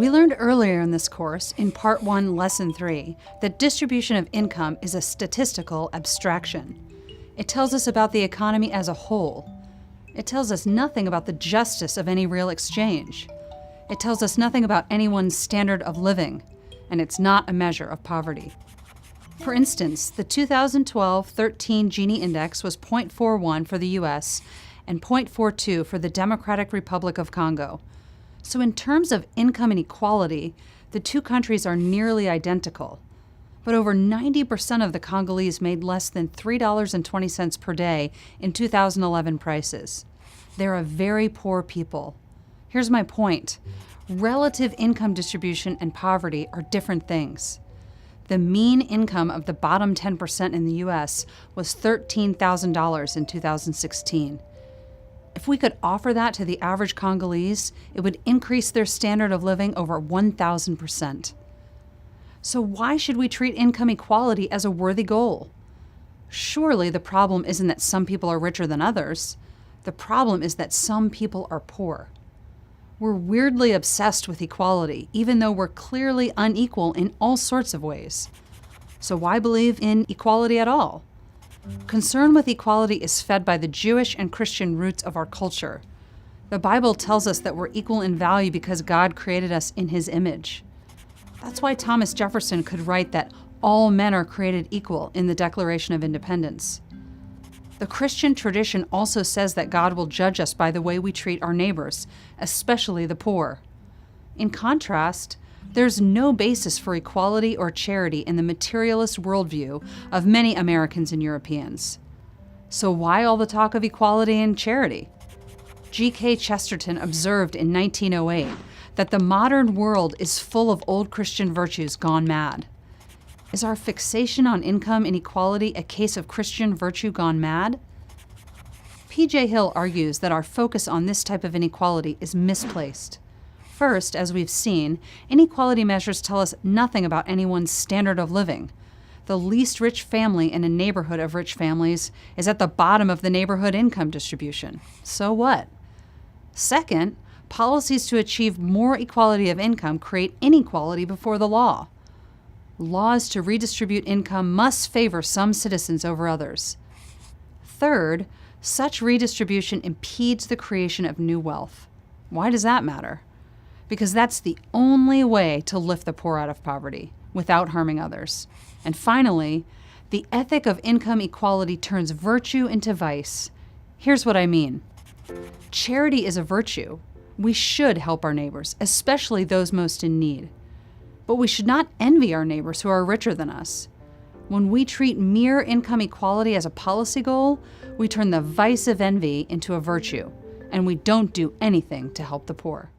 We learned earlier in this course, in Part 1, Lesson 3, that distribution of income is a statistical abstraction. It tells us about the economy as a whole. It tells us nothing about the justice of any real exchange. It tells us nothing about anyone's standard of living, and it's not a measure of poverty. For instance, the 2012-13 Gini index was 0.41 for the US and 0.42 for the Democratic Republic of Congo. So in terms of income inequality, the two countries are nearly identical. But over 90% of the Congolese made less than $3.20 per day in 2011 prices. They're a very poor people. Here's my point. Relative income distribution and poverty are different things. The mean income of the bottom 10% in the US was $13,000 in 2016. If we could offer that to the average Congolese, it would increase their standard of living over 1,000%. So why should we treat income equality as a worthy goal? Surely the problem isn't that some people are richer than others. The problem is that some people are poor. We're weirdly obsessed with equality, even though we're clearly unequal in all sorts of ways. So why believe in equality at all? Concern with equality is fed by the Jewish and Christian roots of our culture. The Bible tells us that we're equal in value because God created us in His image. That's why Thomas Jefferson could write that all men are created equal in the Declaration of Independence. The Christian tradition also says that God will judge us by the way we treat our neighbors, especially the poor. In contrast, there's no basis for equality or charity in the materialist worldview of many Americans and Europeans. So why all the talk of equality and charity? G.K. Chesterton observed in 1908 that the modern world is full of old Christian virtues gone mad. Is our fixation on income inequality a case of Christian virtue gone mad? P.J. Hill argues that our focus on this type of inequality is misplaced. First, as we've seen, inequality measures tell us nothing about anyone's standard of living. The least rich family in a neighborhood of rich families is at the bottom of the neighborhood income distribution. So what? Second, policies to achieve more equality of income create inequality before the law. Laws to redistribute income must favor some citizens over others. Third, such redistribution impedes the creation of new wealth. Why does that matter? Because that's the only way to lift the poor out of poverty without harming others. And finally, the ethic of income equality turns virtue into vice. Here's what I mean. Charity is a virtue. We should help our neighbors, especially those most in need. But we should not envy our neighbors who are richer than us. When we treat mere income equality as a policy goal, we turn the vice of envy into a virtue, and we don't do anything to help the poor.